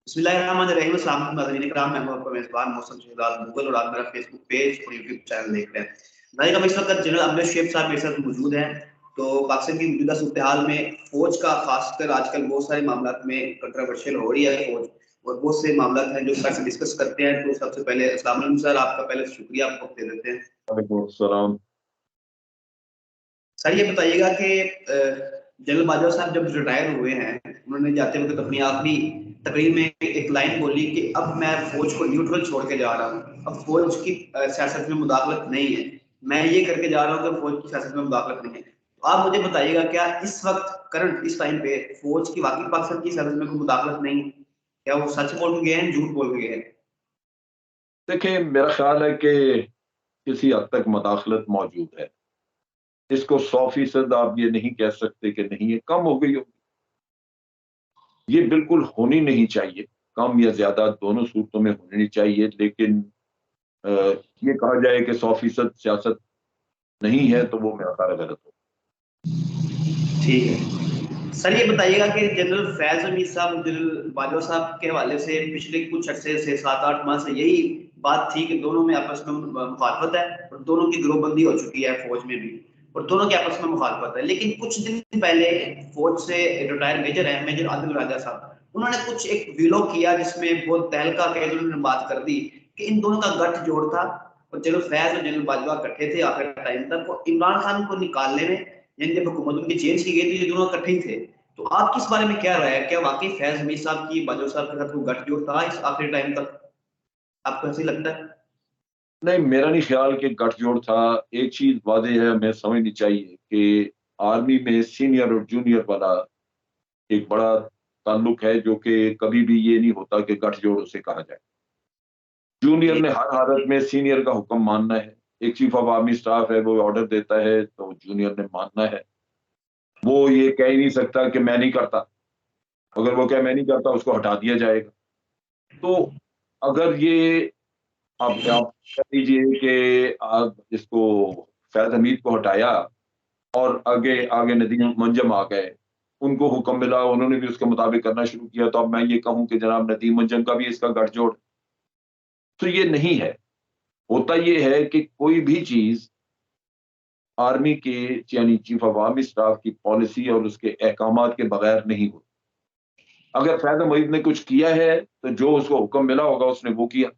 बिस्मिल्लाहिर्रहमानिर्रहीम। अस्सलाम वालेकुम नाज़रीन इकराम, मैं हूं आपका मेज़बान मौसम शहजाद मुगल और आप मेरा फेसबुक पेज और यूट्यूब चैनल देख रहे हैं। नाज़रीन, अब इस वक्त जनरल अब्दुल शेख साहब मेरे साथ मौजूद हैं। तो पाकिस्तान की मौजूदा सूरत हाल में फौज का खासकर आजकल बहुत सारे मामलात में कंट्रोवर्शियल हो रही है फौज, और बहुत से मामलात हैं जो सर से डिस्कस करते हैं। तो सबसे पहले अस्सलाम वालेकुम सर, आपका पहले शुक्रिया आपको दे देते हैं। वालेकुम सलाम। सर ये बताइएगा कि जनरल बाजवा साहब जब रिटायर हुए हैं, उन्होंने जाते वक्त अपनी आखिरी तकरीर में एक लाइन बोली कि अब मैं फौज को न्यूट्रल छोड़ के जा रहा हूँ, अब फौज की सियासत में मुदाखलत नहीं है, मैं ये करके जा रहा हूँ कि फौज की सियासत में मुदाखलत नहीं है। तो आप मुझे बताइएगा, क्या इस वक्त करंट इस टाइम पे फौज की वाकई पाकिस्तान की सियासत में कोई मुदाखलत नहीं है? क्या वो सच बोल के गए हैं, झूठ बोल के गए हैं? देखिए, मेरा ख्याल है कि किसी हद तक मुदाखलत मौजूद है। इसको 100% आप ये नहीं कह सकते कि नहीं है, कम हो गई होगी। ये बिल्कुल होनी नहीं चाहिए, कम या ज्यादा दोनों सूरतों में होनी चाहिए, लेकिन अ, ये कहा जाए कि 100% सियासत नहीं है तो वो मेरा ख्याल है गलत हो। ठीक है सर, ये बताइएगा कि जनरल फैज हमीद साहब, जनरल बाजवा साहब के हवाले से पिछले कुछ अर्से से 7-8 माह से यही बात थी कि दोनों में आपस में मुखालफत है, और दोनों की गिरोहबंदी हो चुकी है फौज में भी, और दोनों के आपस में मुखालफत है। लेकिन कुछ दिन पहले फौज से रिटायर मेजर है, मेजर आदिल राजा साहब, उन्होंने कुछ एक वीलॉग किया जिसमें बहुत तहलका के उन्होंने बात कर दी कि इन दोनों का गठ जोड़ था, और जनरल फैज और जनरल बाजवा इकट्ठे थे आखिर टाइम तक, और इमरान खान को निकालने में, यानी जब हुकूमत उनकी चेंज की गई थी, ये दोनों इकट्ठे ही थे। तो आपकी इस बारे में क्या राय है? क्या वाकई फैज हमीद साहब की बाजवा साहब के साथ वो गठजोड़ था इस आखिरी टाइम तक? आपको ऐसे ही लगता है? नहीं, मेरा नहीं ख्याल कि गठजोड़ था। एक चीज वादे है, हमें समझनी चाहिए कि आर्मी में सीनियर और जूनियर वाला एक बड़ा ताल्लुक है, जो कि कभी भी ये नहीं होता कि गठजोड़ उसे कहा जाए। जूनियर जी ने हर हालत में सीनियर का हुक्म मानना है। एक चीफ ऑफ आर्मी स्टाफ है, वो ऑर्डर देता है तो जूनियर ने मानना है। वो ये कह ही नहीं सकता कि मैं नहीं करता। अगर वो कहे मैं नहीं करता, उसको हटा दिया जाएगा। तो अगर ये आप कह लीजिए कि आप इसको फैज हमीद को हटाया और आगे आगे नदीम मंजम आ गए, उनको हुक्म मिला, उन्होंने भी उसके मुताबिक करना शुरू किया, तो अब मैं ये कहूं कि जनाब नदीम मंजम का भी इसका गठजोड़, तो ये नहीं है। होता ये है कि कोई भी चीज आर्मी के यानी चीफ ऑफ आर्मी स्टाफ की पॉलिसी और उसके अहकामात के बगैर नहीं होती। अगर फैज हमीद ने कुछ किया है तो जो उसको हुक्म मिला होगा उसने वो किया।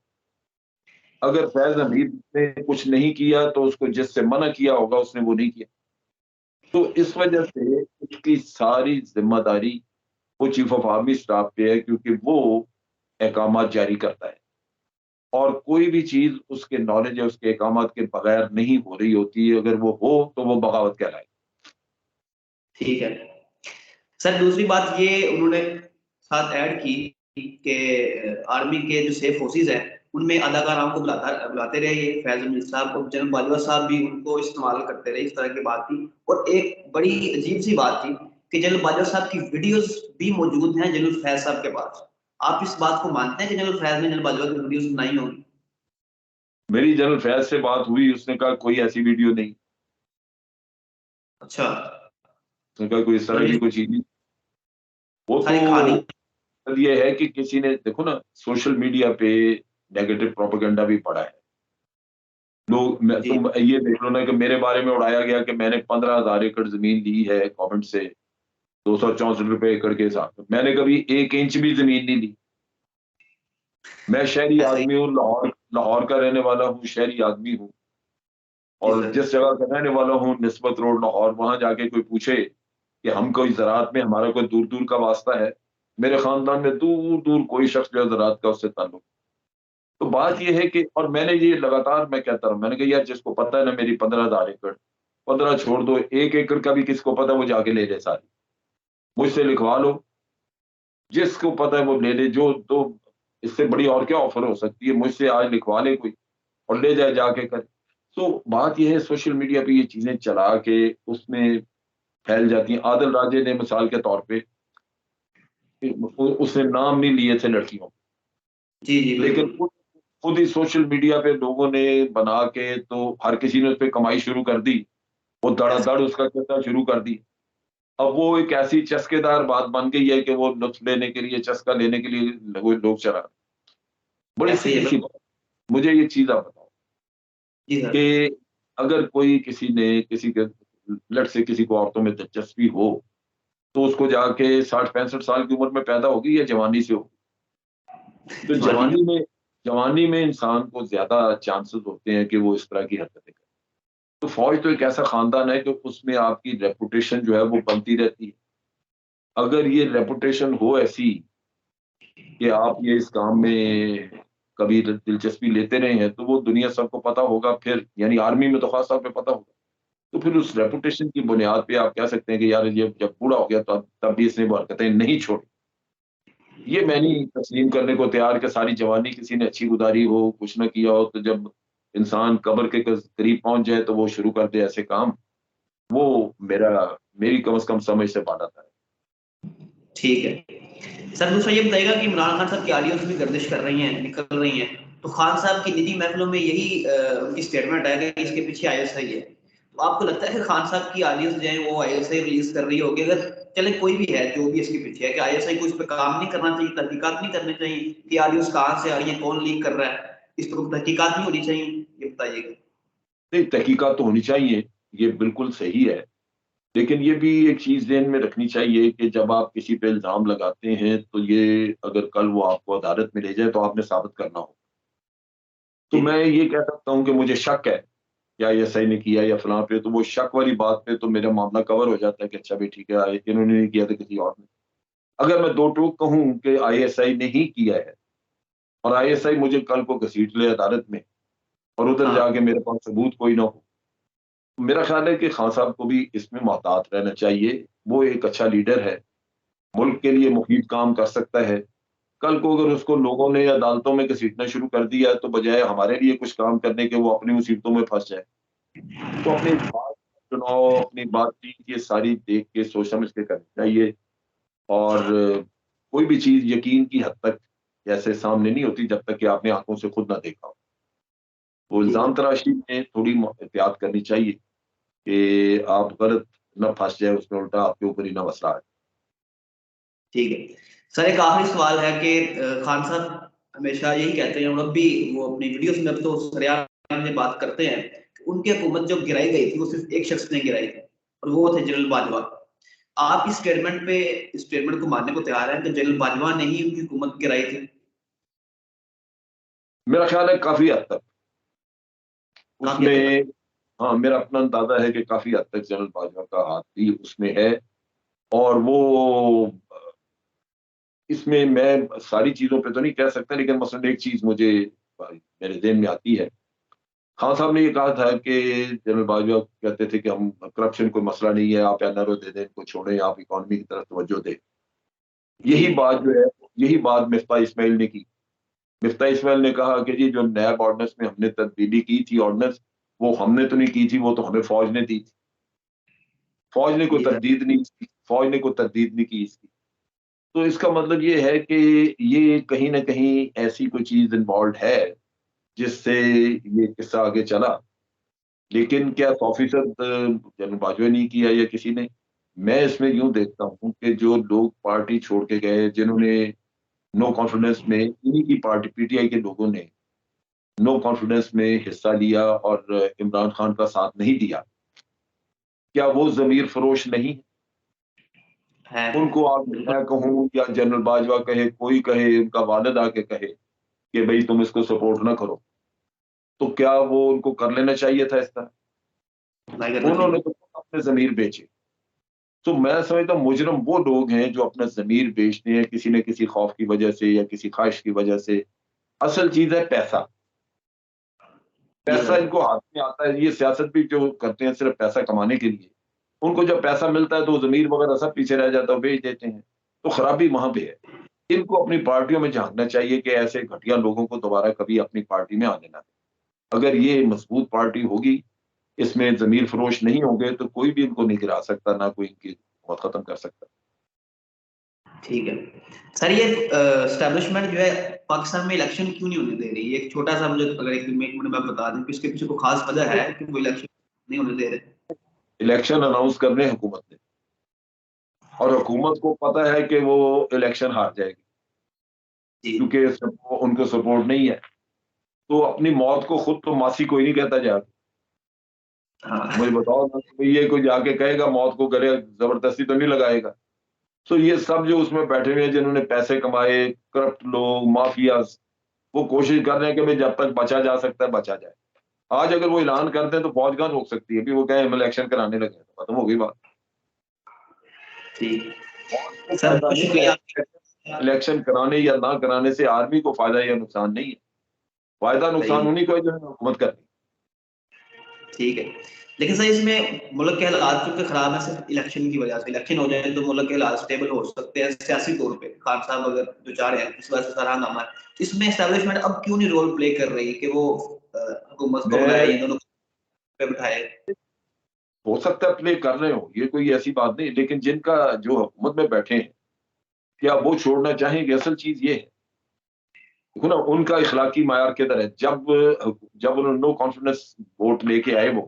अगर फैज हमीद ने कुछ नहीं किया तो उसको जिससे मना किया होगा उसने वो नहीं किया। तो इस वजह से उसकी सारी जिम्मेदारी वो चीफ ऑफ आर्मी स्टाफ पे है, क्योंकि वो अहकामात जारी करता है, और कोई भी चीज उसके नॉलेज या उसके अहकामात के बगैर नहीं हो रही होती। अगर वो हो तो वो बगावत कहलाए। ठीक है सर, दूसरी बात ये उन्होंने साथ ऐड की कि आर्मी के जो सेफ फोर्सेज हैं उनमें अदाकाराओं को बुलाते रहे ये फैज हमीद साहब, और जनरल बाजवा साहब भी उनको इस्तेमाल करते रहे, इस तरह की बात थी। और एक बड़ी अजीब सी बात थी कि जनरल बाजवा साहब की वीडियोस भी मौजूद हैं जनरल फैज साहब के पास। आप इस बात को मानते हैं कि जनरल फैज ने जनरल बाजवा की वीडियोस बनाई होंगी? मेरी जनरल फैज से बात हुई, उसने कहा कोई ऐसी वीडियो नहीं। अच्छा। उसने कहा कोई इस तरह मतलब की ये कोई चीज नहीं। वो सारी कहानी। तो ये है कि किसी ने, देखो ना, सोशल मीडिया पे नेगेटिव प्रोपेगेंडा भी पड़ा है। लोग जी तुम ये देख लो ना कि मेरे बारे में उड़ाया गया कि मैंने 15,000 एकड़ जमीन ली है गवर्नमेंट से, 264 रुपए एकड़ के हिसाब से। मैंने कभी 1 इंच भी जमीन नहीं ली। मैं शहरी ऐसा ही। आदमी हूँ, लाहौर लाहौर का रहने वाला हूँ, शहरी आदमी हूँ। जी और सर। जिस जगह का रहने वाला हूँ, निस्बत रोड लाहौर, वहां जाके कोई पूछे कि हम कोई ज़राअत में हमारा कोई दूर दूर का वास्ता है, मेरे खानदान में दूर दूर कोई शख्स जो है ज़राअत का उससे ताल्लुक। तो बात ये है कि, और मैंने ये लगातार मैं कहता रहा, मैंने कहा यार जिसको पता है ना मेरी 15,000 एकड़, 15 छोड़ दो, 1 एकड़ का भी किसको पता है वो जाके ले ले सारी, मुझसे लिखवा लो। जिसको पता है वो ले ले। जो तो इससे बड़ी और क्या ऑफर हो सकती है? मुझसे आज लिखवा ले कोई और ले जाए जाके कर। तो बात ये है, सोशल मीडिया पे ये चीजें चला के उसमें फैल जाती हैं। आदिल राजे ने मिसाल के तौर पे, उसने नाम नहीं लिए थे लड़कियों, जी जी लेकिन बिल्कुल। खुद ही सोशल मीडिया पे लोगों ने बना के, तो हर किसी ने उस पर कमाई शुरू कर दी। वो ऐसा। धड़ाधड़ उसका चर्चा शुरू कर दी। अब वो एक ऐसी चस्केदार बात बन गई है कि वो लुत्फ लेने के लिए, चस्का लेने के लिए वो लोग चला रहे हैं। बड़ी ऐसे ही है सीधी सी बिल्कुल। बात। मुझे ये चीज आप बताओ जी सर। कि अगर कोई किसी ने किसी के लट से किसी को औरतों में दिलचस्पी हो, तो उसको जाके 60-65 साल की उम्र में पैदा होगी या जवानी से होगी? तो जवानी में। जवानी में इंसान को ज़्यादा चांसेस होते हैं कि वो इस तरह की हरकतें करे। तो फ़ौज तो एक ऐसा ख़ानदान है कि उसमें आपकी रेपुटेशन जो है वो बनती रहती है। अगर ये रेपुटेशन हो ऐसी कि आप ये इस काम में कभी दिलचस्पी लेते रहे हैं, तो वो दुनिया सबको पता होगा फिर, यानी आर्मी में तो ख़ास तौर पे पता होगा। तो फिर उस रेपुटेशन की बुनियाद पे आप कह सकते हैं कि यार ये जब बूढ़ा हो गया तब भी इसने वो हरकतें नहीं छोड़ी। ये मैं नहीं तस्लीम करने को तैयार कि सारी जवानी किसी ने अच्छी गुज़ारी हो, कुछ ना किया हो, तो जब इंसान कब्र के करीब पहुँच जाए तो वो शुरू कर दे ऐसे काम, वो मेरी कम से कम समझ से बाहर है। ठीक है। सर दूसरा ये बताइएगा कि इमरान खान साहब की ऑडियोज़ भी गर्दिश कर रही हैं, निकल रही हैं। तो खान साहब की निजी महफ़िलों में यही उनकी स्टेटमेंट है कि इसके पीछे आईएसआई है। तो आपको लगता है कि खान साहब की ऑडियोज़ जो है वो आईएसआई रिलीज़ कर रही होगी? अगर चले कोई भी है जो भी इसके पीछे है, कि आईएसआई को इस पे काम नहीं करना चाहिए, तहकीकात नहीं करनी चाहिए कि ऑडियोज़ कहाँ से आ रही हैं, कौन लीक कर रहा है? इस पर तहकीकात नहीं होनी चाहिए? ये बताइएगा। नहीं, तहकीकात तो होनी चाहिए, ये बिल्कुल सही है। लेकिन ये भी एक चीज़ ज़हन में रखनी चाहिए कि जब आप किसी पे इल्ज़ाम लगाते हैं, तो ये अगर कल वो आपको अदालत में ले जाए तो आपने साबित करना हो। तो जी। मैं ये कह सकता हूँ कि मुझे शक है, या एएसआई ने किया या फलाँ पे, तो वो शक वाली बात पे तो मेरा मामला कवर हो जाता है कि अच्छा भई ठीक है, इन्होंने नहीं किया तो किसी और ने। अगर मैं दो टूक कहूँ कि आईएसआई ने ही किया है और आईएसआई मुझे कल को घसीट ले अदालत में और उधर हाँ। जाके मेरे पास सबूत कोई ना हो, तो मेरा ख्याल है कि खान साहब को भी इसमें मोहतात रहना चाहिए। वो एक अच्छा लीडर है, मुल्क के लिए मुफीद काम कर सकता है। कल को अगर उसको लोगों ने अदालतों में घसीटना शुरू कर दिया, तो बजाय हमारे लिए कुछ काम करने के वो अपनी मुसीबतों में फँस जाए। तो अपनी बात चुनाव, अपनी बातचीत ये सारी देख के सोच समझ के करनी चाहिए। और कोई भी चीज़ यकीन की हद तक जैसे सामने नहीं होती जब तक कि आपने आँखों से खुद ना देखा हो। तो ठीक इल्ज़ाम है। तराशी में थोड़ी एहतियात करनी चाहिए कि आप गलत ना फँस जाए उसमें, उल्टा आपके ऊपर ही ना मसला आए। ठीक है। सर एक आखिरी सवाल है कि खान साहब हमेशा यही कहते हैं और अब भी वो अपनी वीडियोज़ में अब तो सरेआम ये बात करते हैं कि उनकी हुकूमत जो गिराई गई थी वो सिर्फ़ एक शख्स ने गिराई थी और वो थे जनरल बाजवा। आप इस स्टेटमेंट को मानने को तैयार हैं कि जनरल बाजवा ने ही उनकी हुकूमत गिराई थी? मेरा ख़्याल है काफ़ी हद तक काफ़ी हद तक। उसमें, हाँ, मेरा अपना अंदाज़ा है कि काफ़ी हद तक जनरल बाजवा का हाथ भी उसमें है। और वो इसमें मैं सारी चीज़ों पे तो नहीं कह सकता, लेकिन मसलन एक चीज़ मुझे मेरे ज़हन में आती है। खान साहब ने ये कहा था कि जनरल बाजवा कहते थे कि हम करप्शन कोई मसला नहीं है, आप एनआरओ दे दें, इनको छोड़ें, आप इकॉनमी की तरफ तवज्जो दें। जी। यही बात जो है, यही बात मिफ्ता इस्माइल ने की। मिफ्ता इस्माइल ने कहा कि जी जो नैब ऑर्डिनेंस में हमने तब्दीली की थी ऑर्डिनेंस, वो हमने तो नहीं की थी, वो तो हमें फ़ौज ने दी थी। जी सर। फ़ौज ने कोई तरदीद नहीं की इसकी। तो इसका मतलब ये है कि ये कहीं न कहीं ऐसी कोई चीज़ इन्वॉल्व्ड है, जिससे ये किस्सा आगे चला। लेकिन क्या 100% जनरल बाजवा ने किया या किसी ने? मैं इसमें यूँ देखता हूँ कि जो लोग पार्टी छोड़ के गए, जिन्होंने नो कॉन्फिडेंस में, इन्हीं की पार्टी पीटीआई के लोगों ने नो कॉन्फिडेंस में हिस्सा लिया और इमरान खान का साथ नहीं दिया। क्या वो ज़मीर फ़रोश नहीं? है। उनको आप बिल्कुल। मैं कहूँ या जनरल बाजवा कहे, कोई कहे, उनका वालिद आके कहे कि भई तुम इसको सपोर्ट ना करो, तो क्या वो उनको कर लेना चाहिए था इस तरह? नहीं करना उन्होंने चाहिए। तो अपने ज़मीर बेचे। तो मैं समझता हूँ मुजरिम वो लोग हैं जो अपना ज़मीर बेचते हैं किसी न किसी खौफ की वजह से या किसी ख़्वाहिश की वजह से। असल चीज़ है पैसा। जी पैसा सर। इनको हाथ में आता है, ये सियासत भी जो करते हैं सिर्फ़ पैसा कमाने के लिए। उनको जब पैसा मिलता है तो ज़मीर वग़ैरह सब पीछे रह जाता है, वो बेच देते हैं। तो खराबी वहाँ पे है। इनको अपनी पार्टियों में झाँकना चाहिए कि ऐसे घटिया लोगों को दोबारा कभी अपनी पार्टी में आने ना दें। अगर ये मज़बूत पार्टी होगी, इसमें ज़मीर फ़रोश नहीं होंगे, तो कोई भी इनको नहीं गिरा सकता, ना कोई इनकी हुकूमत ख़त्म कर सकता। ठीक है। सर ये एस्टेब्लिशमेंट जो है पाकिस्तान में इलेक्शन क्यों नहीं होने दे रही? एक छोटा-सा मुझे अगर 1 मिनट में आप बता दें कि इसके पीछे कोई ख़ास वजह है कि वो इलेक्शन नहीं होने दे रहे? इलेक्शन अनाउंस करने हुकूमत ने। और हुकूमत को पता है कि वो इलेक्शन हार जाएगी, जी। क्योंकि उनको सपोर्ट नहीं है। तो अपनी मौत को खुद तो मासी कोई नहीं कहता जा। हाँ। मुझे बताओ ना, कोई ये कोई जाके कहेगा मौत को गले जबरदस्ती तो नहीं लगाएगा। तो ये सब जो उसमें बैठे हुए हैं, जिन्होंने पैसे कमाए, करप्ट लोग, माफियाज, वो कोशिश कर रहे हैं कि भाई जब तक बचा जा सकता है बचा जाए। आज अगर वो ऐलान करते हैं तो फौज कहाँ रोक सकती है? अभी वो कहें हम इलेक्शन कराने लगे तो खत्म हो गई बात। ठीक। फौज को सर फायदा बहुत नहीं शुक्रिया। है इलेक्शन कराने या ना कराने से, आर्मी को फायदा या नुकसान नहीं है। फायदा नुकसान सही। उन्हीं को है जिन्होंने हुकूमत करनी। ठीक है। लेकिन सर इसमें मुल्क के हालात क्योंकि खराब है, सिर्फ इलेक्शन की वजह से, इलेक्शन हो जाए तो मुल्क के हालात स्टेबल हो सकते हैं सियासी तौर पे, खान साहब अगर दो चार हैं इस वजह से सारा हंगामा है। इसमें एस्टेब्लिशमेंट अब क्यों नहीं रोल प्ले कर रही कि वो हुकूमत को बुलाए, मैं इन दोनों पे बिठाए? हो सकता है प्ले कर रहे हो, ये कोई ऐसी बात नहीं, लेकिन जिनका जो हुकूमत में बैठे हैं, क्या वो छोड़ना चाहेंगे? असल चीज ये है, देखो ना, उनका इखलाकी मायार किधर है? जब उन्होंने नो कॉन्फिडेंस वोट लेके आए वो,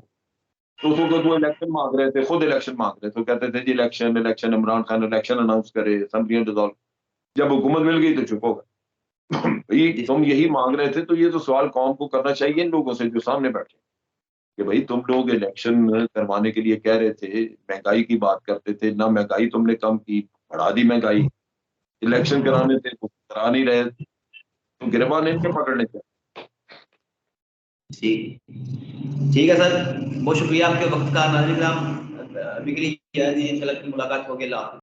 तो उस वक्त वो इलेक्शन मांग रहे थे, खुद इलेक्शन मांग रहे थे, तो कहते थे जी election election, Imran Khan election announce करे, असेंबलियां डिसॉल्व। जब हुकूमत मिल गई तो चुप हो गए। भाई जी। तुम यही मांग रहे थे, तो ये तो सवाल कौम को करना चाहिए इन लोगों से जो सामने बैठे, कि भाई तुम लोग इलेक्शन करवाने के लिए कह रहे थे, महंगाई की बात करते थे, ना महंगाई तुमने कम की, बढ़ा दी महंगाई। इलेक्शन कराने थे तो करा नहीं रहे, तो गिरबान इनके पकड़ने थे। ठीक। ठीक है सर, बहुत शुक्रिया आपके वक्त का। नाज़रीन किराम, अभी के लिए इजाज़त दीजिए, इंशाल्लाह फिर मुलाकात होगी। अल्लाह हाफ़िज़।